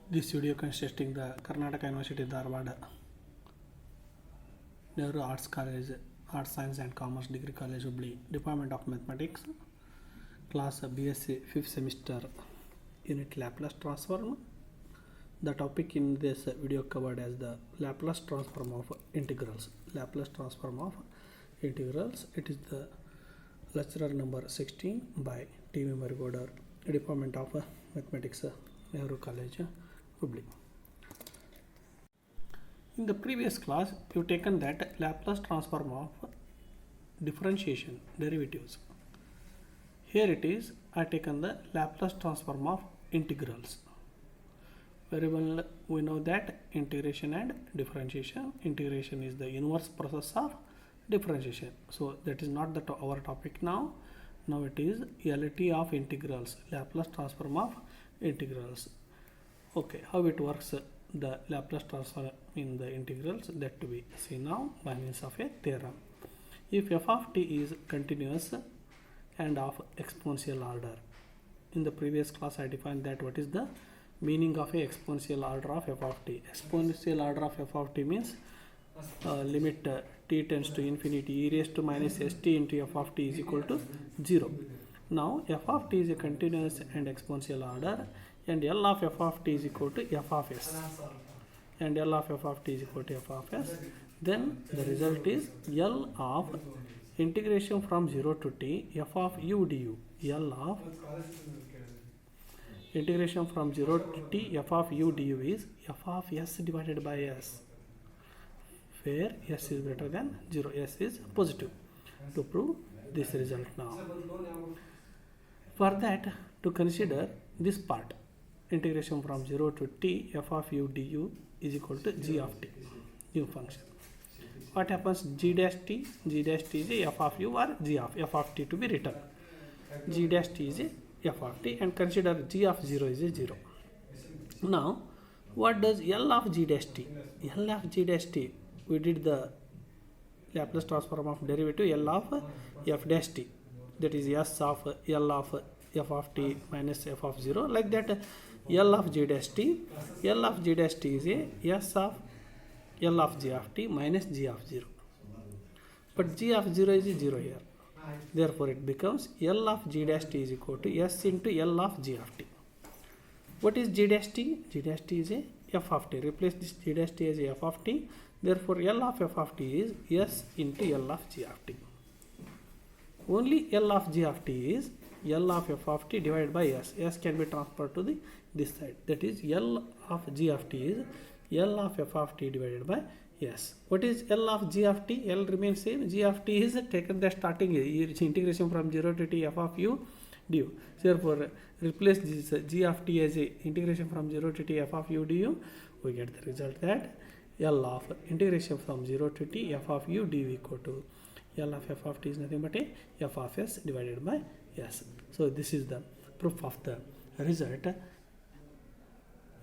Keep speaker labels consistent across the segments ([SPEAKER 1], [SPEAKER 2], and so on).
[SPEAKER 1] This video consisting the Karnataka University Dharwad Nehru Arts College, Arts Science and Commerce Degree College Hubli, Department of Mathematics, class BSc 5th semester, unit Laplace transform. The topic in this video covered as the Laplace transform of integrals. Laplace transform of integrals. It is the lecturer number 16 by T.V. Marigoda, Department of Mathematics, Nehru College, Hubli. In the previous class, we have taken that Laplace transform of differentiation derivatives. Here it is, I have taken the Laplace transform of integrals. Very well, we know that integration and differentiation. Integration is the inverse process of differentiation. So that is not our topic now. Now it is LT of integrals, Laplace transform of integrals. Okay, how it works, the Laplace transform in the integrals, that we see now by means of a theorem. If f of t is continuous and of exponential order, in the previous class I defined that what is the meaning of a exponential order of f of t. Exponential order of f of t means limit t tends to infinity e raised to minus st into f of t is equal to 0. Now f of t is a continuous and exponential order, and L of f of t is equal to f of s, and L of f of t is equal to f of s. Then the result is L of integration from 0 to t f of u du. L of integration from 0 to t f of u du is f of s divided by s, where s is greater than 0, s is positive, to prove this result now. For that, to consider this part, integration from 0 to t f of u du is equal to g of t, new function. What happens? G dash t is a f of u or g of f of t to be written. G dash t is a f of t, and consider g of 0 is a 0. Now, what does L of g dash t? L of g dash t, we did the Laplace transform of derivative L of f dash t, that is s of L of f of t minus f of 0, like that. L of g dash t, L of g dash t is a s of L of g of t minus g of 0, but g of 0 is 0 here. Therefore, it becomes L of g dash t is equal to s into L of g of t. What is g dash t? G dash t is a f of t. Replace this g dash t as a f of t. Therefore, L of f of t is s into L of g of t. Only L of g of t is L of f of t divided by s. S can be transferred to this side. That is L of g of t is L of f of t divided by s. What is L of g of t? L remains same. G of t is taken the starting integration from 0 to t f of u du. Therefore, replace this g of t as a integration from 0 to t f of u du. We get the result that L of integration from 0 to t f of u du equal to L of f of t is nothing but a f of s divided by s. So this is the proof of the result.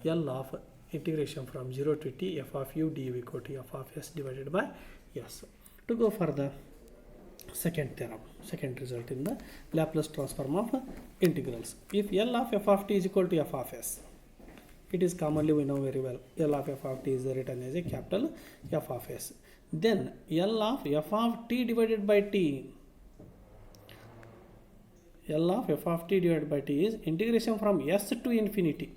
[SPEAKER 1] L of integration from 0 to t f of u du equal to f of s divided by s. To go for the second theorem, second result in the Laplace transform of integrals. If L of f of t is equal to f of s, it is commonly, we know very well, L of f of t is written as a capital F of s. Then L of f of t divided by t, L of f of t divided by t is integration from s to infinity,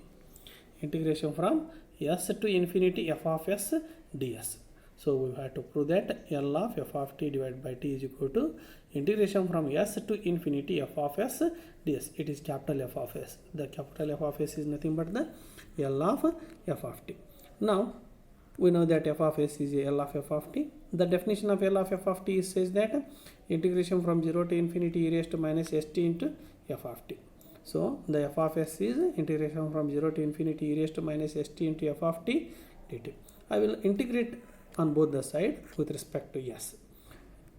[SPEAKER 1] integration from s to infinity f of s ds. So we have to prove that L of f of t divided by t is equal to integration from s to infinity f of s ds. It is capital F of s. The capital F of s is nothing but the L of f of t. Now we know that f of s is L of f of t. The definition of L of f of t says that integration from 0 to infinity e raised to minus st into f of t. So the f of s is integration from 0 to infinity e raised to minus st into f of t dt. I will integrate on both the side with respect to s.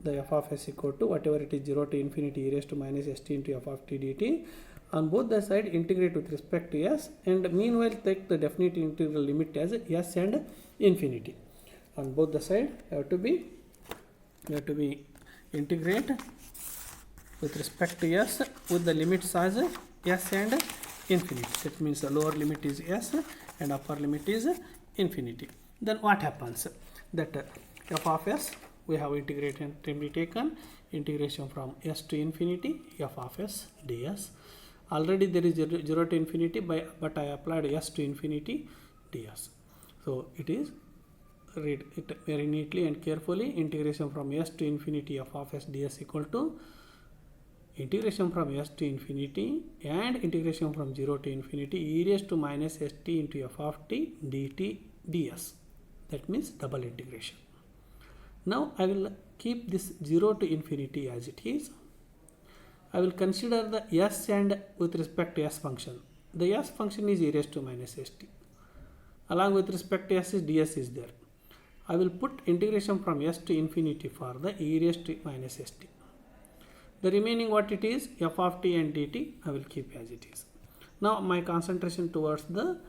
[SPEAKER 1] The f of s equal to whatever it is 0 to infinity e raised to minus st into f of t dt. On both the side integrate with respect to s, and meanwhile take the definite integral limit as s and infinity. On both the side you have to be integrate with respect to s with the limits as s and infinity. That means the lower limit is s and upper limit is infinity. Then what happens? That f of s, we have integration taken, integration from s to infinity, f of s ds. Already there is 0 to infinity, but I applied s to infinity ds. So it is, read it very neatly and carefully, integration from s to infinity f of s ds equal to integration from s to infinity and integration from 0 to infinity e raised to minus st into f of t dt ds. That means double integration. Now I will keep this 0 to infinity as it is. I will consider the s and with respect to s function. The s function is e raised to minus st. Along with respect to s is ds is there. I will put integration from s to infinity for the e raised to minus st. The remaining what it is, f of t and dt, I will keep as it is. Now my concentration towards the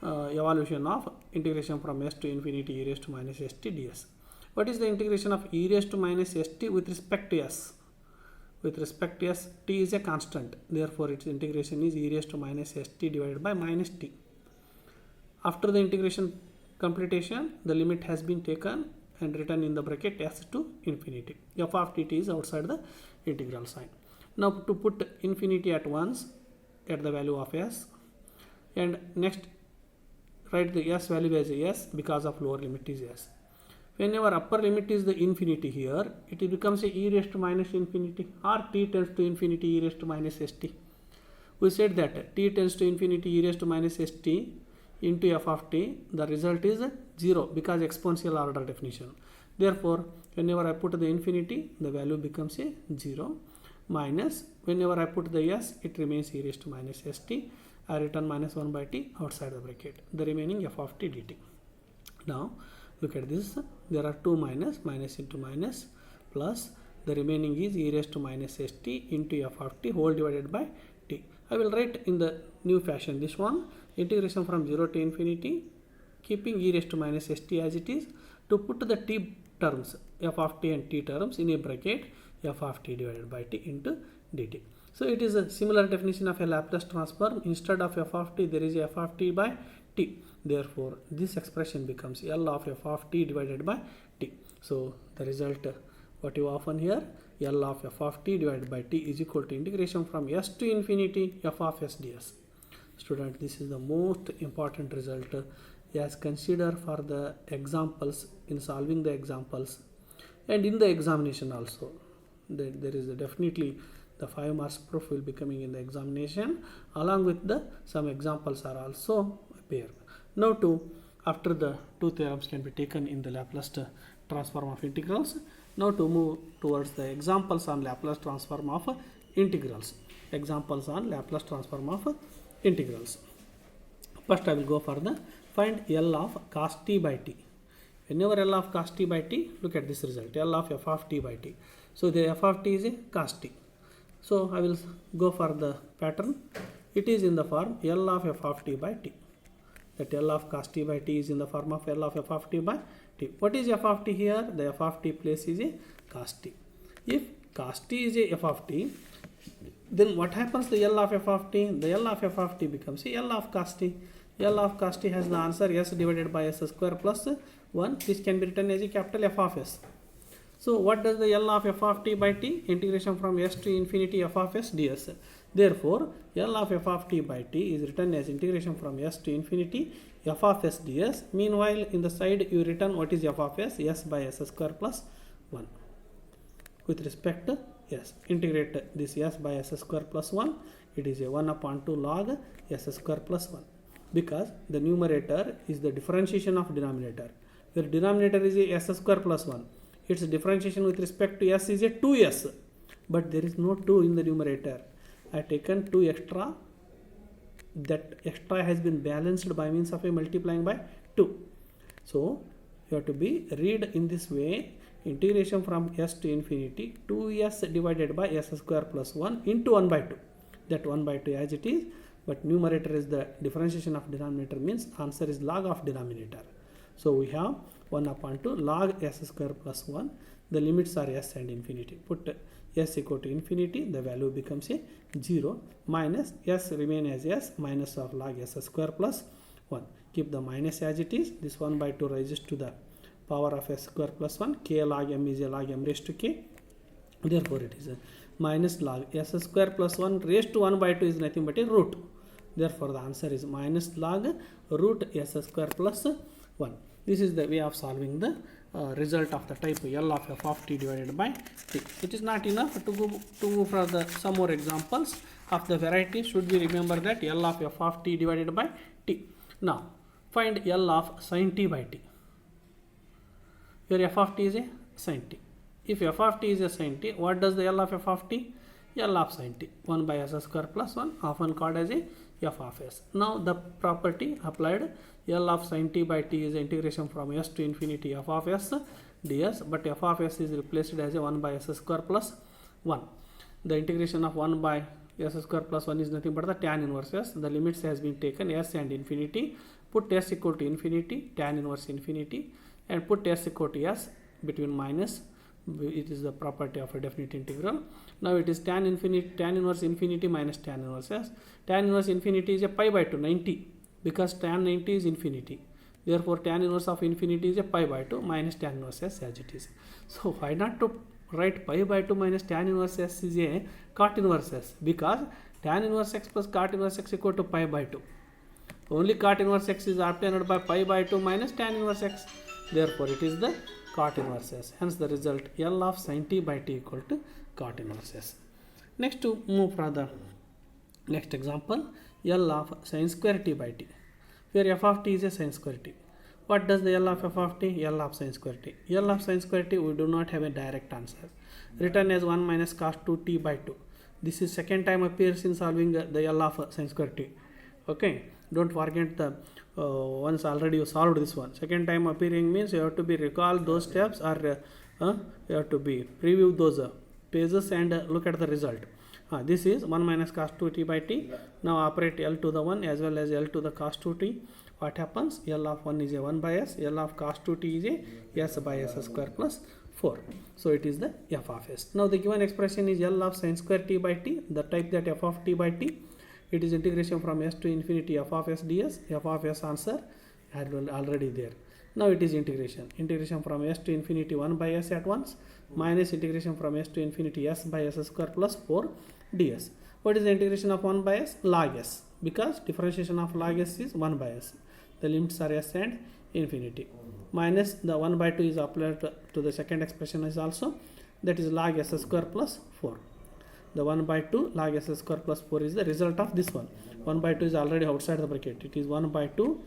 [SPEAKER 1] evaluation of integration from s to infinity e raised to minus st ds. What is the integration of e raised to minus st with respect to s? With respect to s, t is a constant. Therefore, its integration is e raised to minus st divided by minus t. After the integration computation, the limit has been taken and written in the bracket s to infinity. F of t is outside the integral sign. Now to put infinity at once at the value of s, and next write the s value as s because of lower limit is s. Whenever upper limit is the infinity here, it becomes a e raised to minus infinity, or t tends to infinity e raised to minus st. We said that t tends to infinity e raised to minus st into f of t, the result is 0 because exponential order definition. Therefore, whenever I put the infinity, the value becomes a 0, minus whenever I put the s, it remains e raised to minus st. I return minus 1 by t outside the bracket, the remaining f of t dt. Now look at this, there are two minus, minus into minus, plus the remaining is e raised to minus st into f of t whole divided by t. I will write in the new fashion this one, integration from 0 to infinity, keeping e raised to minus st as it is, to put the t terms, f of t and t terms in a bracket, f of t divided by t into dt. So it is a similar definition of a Laplace transform. Instead of f of t, there is a f of t by t. Therefore, this expression becomes L of f of t divided by t. So the result, what you often hear, L of f of t divided by t is equal to integration from s to infinity f of s ds. Student, this is the most important result as consider for the examples, in solving the examples and in the examination also. There is definitely the 5 marks proof will be coming in the examination, along with the some examples are also appear. Now after the two theorems can be taken in the Laplace transform of integrals. Now to move towards the examples on Laplace transform of integrals. Examples on Laplace transform of integrals. First I will go for the find L of cos t by t. Whenever L of cos t by t, look at this result, L of f of t by t. So the f of t is a cos t. So I will go for the pattern. It is in the form L of f of t by t. That L of cos t by t is in the form of L of f of t by t. What is f of t here? The f of t place is a cos t. If cos t is a f of t, then what happens to L of f of t? The L of f of t becomes a L of cos t. L of cos t has the answer s divided by s square plus 1. This can be written as a capital F of s. So what does the L of f of t by t? Integration from s to infinity f of s ds. Therefore, L of f of t by t is written as integration from s to infinity f of s ds. Meanwhile, in the side you written what is f of s? S by s square plus 1. With respect to s, integrate this s by s square plus 1. It is a 1 upon 2 log s square plus 1. Because the numerator is the differentiation of denominator. Where denominator is a s square plus 1. Its differentiation with respect to s is a 2s. But there is no 2 in the numerator. I have taken 2 extra. That extra has been balanced by means of a multiplying by 2. So you have to be read in this way, integration from s to infinity 2s divided by s square plus 1 into 1 by 2. That 1 by 2 as it is, but numerator is the differentiation of denominator, means answer is log of denominator. So we have 1 upon 2 log s square plus 1. The limits are s and infinity. Put s equal to infinity, the value becomes a 0, minus s remain as s minus of log s square plus 1. keep the minus as it is. This 1 by 2 rises to the power of s square plus 1. K log m is a log m raised to k. Therefore, it is a minus log s square plus 1 raised to 1 by 2 is nothing but a root. Therefore, the answer is minus log root s square plus 1. This is the way of solving the result of the type L of f of t divided by t. It is not enough to go for some more examples of the variety. Should we remember that L of f of t divided by t. Now, find L of sin t by t. Your f of t is a sin t. If f of t is a sin t, what does the L of f of t? L of sin t, 1 by s square plus 1, often called as a f of s. Now, the property applied, L of sin t by t is integration from s to infinity f of s ds, but f of s is replaced as a 1 by s square plus 1. The integration of 1 by s square plus 1 is nothing but the tan inverse s. The limits has been taken s and infinity. Put s equal to infinity, tan inverse infinity, and put s equal to s between minus. It is the property of a definite integral. Now it is tan inverse infinity minus tan inverse s. Tan inverse infinity is a pi by 2, 90, because tan 90 is infinity. Therefore, tan inverse of infinity is a pi by 2 minus tan inverse s as it is. So why not to write pi by 2 minus tan inverse s is a cot inverse s, because tan inverse x plus cot inverse x equal to pi by 2. Only cot inverse x is obtained by pi by 2 minus tan inverse x. Therefore, it is the cot inverse s. Hence, the result L of sin t by t equal to cot inverse s. Next, to move for the next example, L of sin square t by t, where f of t is a sin square t. What does the L of f of t? L of sin square t. L of sin square t, we do not have a direct answer. Written as 1 minus cos 2t by 2. This is second time appears in solving the L of sin square t. Okay, don't forget the once already you solved this one. Second time appearing means you have to be recall those steps, or you have to be preview those pages and look at the result. This is 1 minus cos 2t by t. Now operate L to the 1 as well as L to the cos 2t. What happens? L of 1 is a 1 by s. L of cos 2t is a s by s square plus 4. So it is the f of s. Now the given expression is L of sin square t by t. The type that f of t by t. It is integration from s to infinity f of s ds. F of s answer already there. Now it is integration. Integration from s to infinity 1 by s at once, minus integration from s to infinity s by s square plus 4 ds. What is the integration of 1 by s? Log s. Because differentiation of log s is 1 by s. The limits are s and infinity. Minus the 1 by 2 is applied to the second expression is also, that is log s square plus 4. The 1 by 2 log s square plus 4 is the result of this one. 1 by 2 is already outside the bracket. It is 1 by 2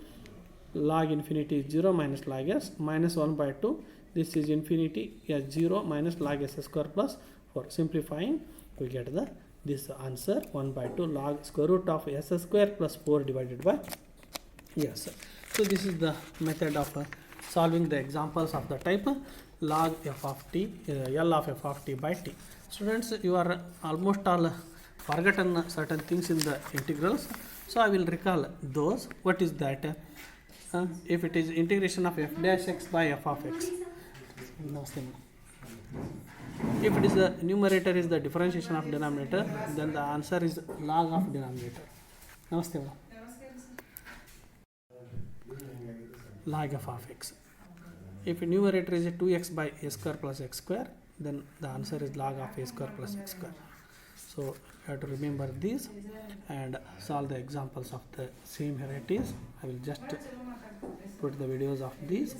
[SPEAKER 1] log infinity is 0 minus log s minus 1 by 2. This is infinity as 0 minus log s square plus 4. Simplifying, we get this answer 1 by 2 log square root of s square plus 4 divided by s. So this is the method of solving the examples of the type log f of t, L of f of t by t. Students, you are almost all forgotten certain things in the integrals. So I will recall those. What is that? If it is integration of f dash x by f of x. If it is the numerator is the differentiation of denominator, then the answer is log of denominator. Namaste. Log f of x. If numerator is a 2x by a square plus x square, then the answer is log of a square plus x square. So you have to remember these and solve the examples of the same varieties. I will just put the videos of these.